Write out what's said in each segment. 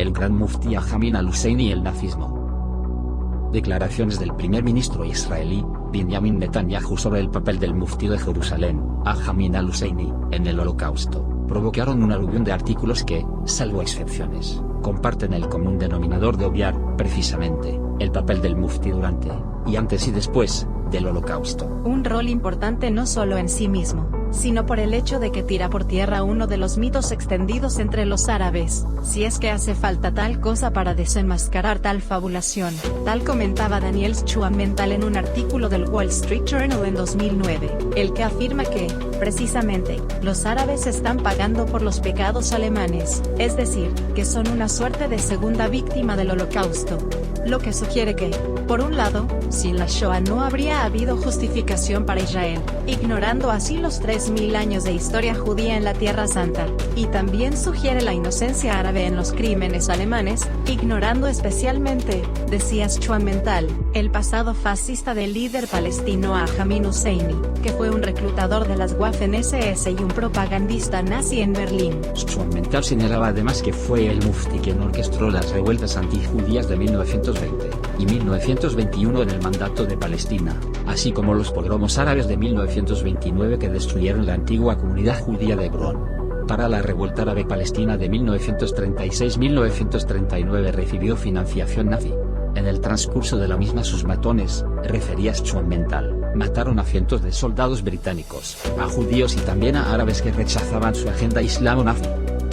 el gran muftí Amin al-Hussein y el nazismo. Declaraciones del primer ministro israelí, Benjamin Netanyahu sobre el papel del muftí de Jerusalén, Amin al-Husseini, en el Holocausto, provocaron un aluvión de artículos que, salvo excepciones, comparten el común denominador de obviar, precisamente, el papel del muftí durante, y antes y después, del Holocausto. Un rol importante no solo en sí mismo, sino por el hecho de que tira por tierra uno de los mitos extendidos entre los árabes, si es que hace falta tal cosa para desenmascarar tal fabulación, tal comentaba Daniel Schwanmental en un artículo del Wall Street Journal en 2009, el que afirma que, precisamente, los árabes están pagando por los pecados alemanes, es decir, que son una suerte de segunda víctima del Holocausto. Lo que sugiere que, por un lado, sin la Shoah no habría habido justificación para Israel, ignorando así los 3000 años de historia judía en la Tierra Santa, y también sugiere la inocencia árabe en los crímenes alemanes, ignorando especialmente, decía Schwanmental, el pasado fascista del líder palestino Amin Husseini, que fue un reclutador de las Waffen-SS y un propagandista nazi en Berlín. Schwanmental señalaba además que fue el muftí quien orquestó las revueltas antijudías de 1920 y 1921 en el mandato de Palestina, así como los pogromos árabes de 1929 que destruyeron la antigua comunidad judía de Hebrón. Para la revuelta árabe palestina de 1936-1939 recibió financiación nazi. En el transcurso de la misma sus matones, refería Schwanmental, mataron a cientos de soldados británicos, a judíos y también a árabes que rechazaban su agenda islamo-nazi.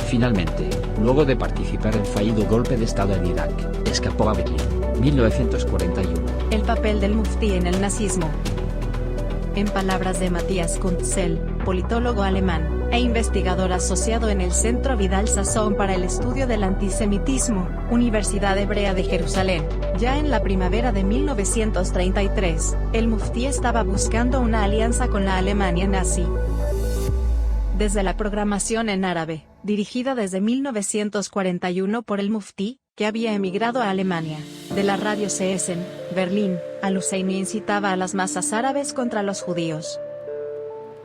Finalmente, luego de participar en fallido golpe de estado en Irak, escapó a Berlín, 1941. El papel del muftí en el nazismo. En palabras de Matthias Kuntzel, politólogo alemán, e investigador asociado en el Centro Vidal Sassoon para el Estudio del Antisemitismo, Universidad Hebrea de Jerusalén, ya en la primavera de 1933, el muftí estaba buscando una alianza con la Alemania nazi. Desde la programación en árabe, dirigida desde 1941 por el muftí, que había emigrado a Alemania, de la radio Essen, Berlín, al-Husseini incitaba a las masas árabes contra los judíos.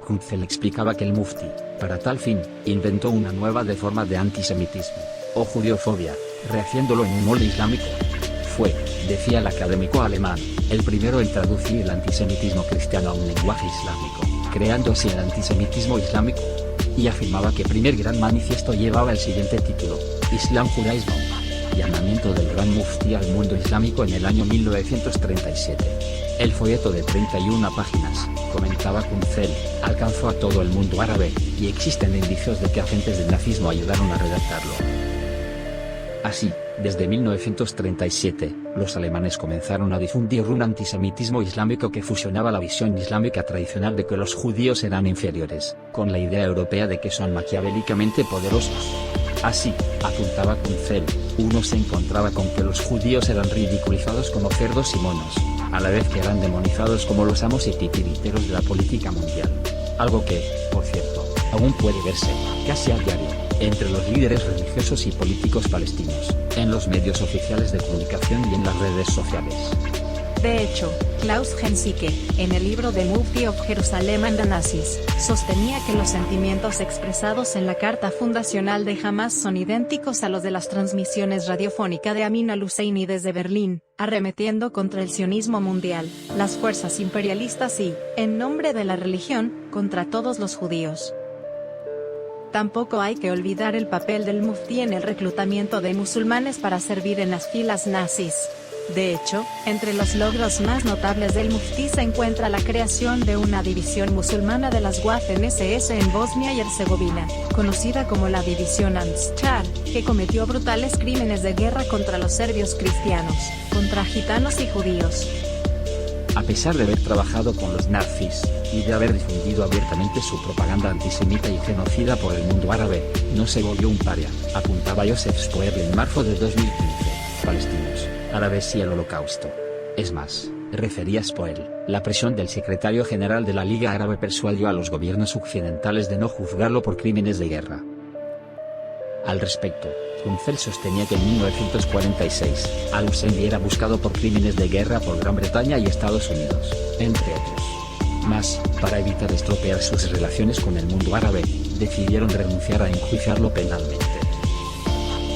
Kuntzel explicaba que el muftí, para tal fin, inventó una nueva forma de antisemitismo, o judiofobia, rehaciéndolo en un molde islámico. Fue, decía el académico alemán, el primero en traducir el antisemitismo cristiano a un lenguaje islámico, creando así el antisemitismo islámico. Y afirmaba que primer gran manifiesto llevaba el siguiente título: Islam Judaísmo. Llamamiento del gran muftí al mundo islámico en el año 1937. El folleto de 31 páginas, comentaba Kuntzel, alcanzó a todo el mundo árabe, y existen indicios de que agentes del nazismo ayudaron a redactarlo. Así, desde 1937, los alemanes comenzaron a difundir un antisemitismo islámico que fusionaba la visión islámica tradicional de que los judíos eran inferiores, con la idea europea de que son maquiavélicamente poderosos. Así, apuntaba Kuntzel, uno se encontraba con que los judíos eran ridiculizados como cerdos y monos, a la vez que eran demonizados como los amos y titiriteros de la política mundial. Algo que, por cierto, aún puede verse, casi a diario, entre los líderes religiosos y políticos palestinos, en los medios oficiales de comunicación y en las redes sociales. De hecho, Klaus Hensicke, en el libro The Muftí of Jerusalem and the Nazis, sostenía que los sentimientos expresados en la carta fundacional de Hamas son idénticos a los de las transmisiones radiofónicas de Amin al-Husseini desde Berlín, arremetiendo contra el sionismo mundial, las fuerzas imperialistas y, en nombre de la religión, contra todos los judíos. Tampoco hay que olvidar el papel del muftí en el reclutamiento de musulmanes para servir en las filas nazis. De hecho, entre los logros más notables del muftí se encuentra la creación de una división musulmana de las Waffen-SS en Bosnia y Herzegovina, conocida como la División Ansar, que cometió brutales crímenes de guerra contra los serbios cristianos, contra gitanos y judíos. A pesar de haber trabajado con los nazis, y de haber difundido abiertamente su propaganda antisemita y genocida por el mundo árabe, no se volvió un paria, apuntaba Joseph Spoer en marzo de 2015, palestinos, árabes y el Holocausto. Es más, refería Spoel, la presión del secretario general de la Liga Árabe persuadió a los gobiernos occidentales de no juzgarlo por crímenes de guerra. Al respecto, Kuntzel sostenía que en 1946, al-Husseini era buscado por crímenes de guerra por Gran Bretaña y Estados Unidos, entre otros. Mas, para evitar estropear sus relaciones con el mundo árabe, decidieron renunciar a enjuiciarlo penalmente.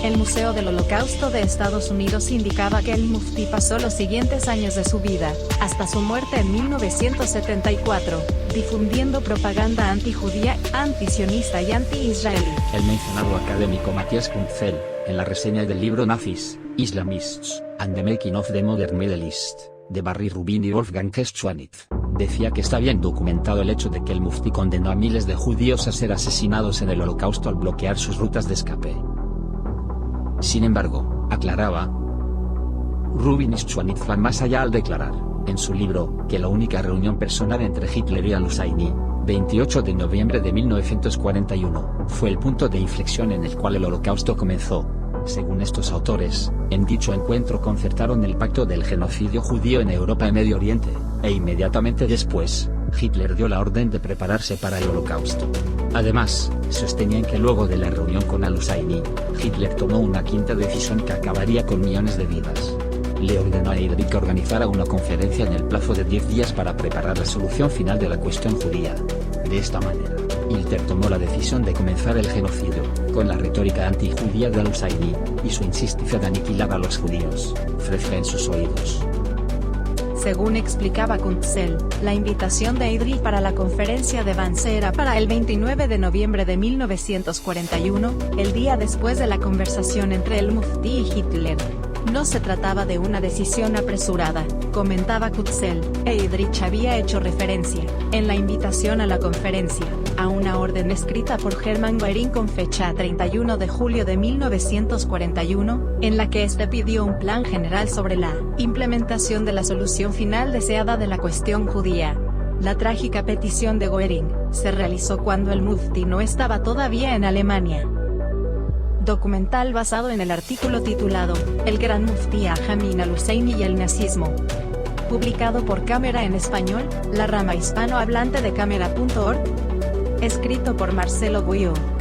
El Museo del Holocausto de Estados Unidos indicaba que el Mufti pasó los siguientes años de su vida, hasta su muerte en 1974, difundiendo propaganda antijudía, antisionista y anti-israelí. El mencionado académico Matthias Kuntzel, en la reseña del libro Nazis, Islamists, and the Making of the Modern Middle East, de Barry Rubin y Wolfgang Schwanitz, decía que está bien documentado el hecho de que el Mufti condenó a miles de judíos a ser asesinados en el Holocausto al bloquear sus rutas de escape. Sin embargo, aclaraba, Rubin y Schwanitz van más allá al declarar, en su libro, que la única reunión personal entre Hitler y al-Husayni, 28 de noviembre de 1941, fue el punto de inflexión en el cual el Holocausto comenzó. Según estos autores, en dicho encuentro concertaron el pacto del genocidio judío en Europa y Medio Oriente, e inmediatamente después, Hitler dio la orden de prepararse para el Holocausto. Además, sostenían que luego de la reunión con al-Husayni, Hitler tomó una quinta decisión que acabaría con millones de vidas. Le ordenó a Heydrich que organizara una conferencia en el plazo de 10 días para preparar la solución final de la cuestión judía. De esta manera, Hitler tomó la decisión de comenzar el genocidio, con la retórica antijudía de al-Husayni, y su insistencia de aniquilar a los judíos, fresca en sus oídos. Según explicaba Kuntzel, la invitación de Heydrich para la conferencia de Wannsee era para el 29 de noviembre de 1941, el día después de la conversación entre el Mufti y Hitler. No se trataba de una decisión apresurada, comentaba Kuntzel. Heydrich había hecho referencia, en la invitación a la conferencia, a una orden escrita por Hermann Göring con fecha 31 de julio de 1941, en la que éste pidió un plan general sobre la implementación de la solución final deseada de la cuestión judía. La trágica petición de Göring se realizó cuando el Mufti no estaba todavía en Alemania. Documental basado en el artículo titulado El Gran Mufti Amin al-Husayni y el nazismo, publicado por Cámara en Español, la rama hispanohablante de Cámara.org, escrito por Marcelo Guyot.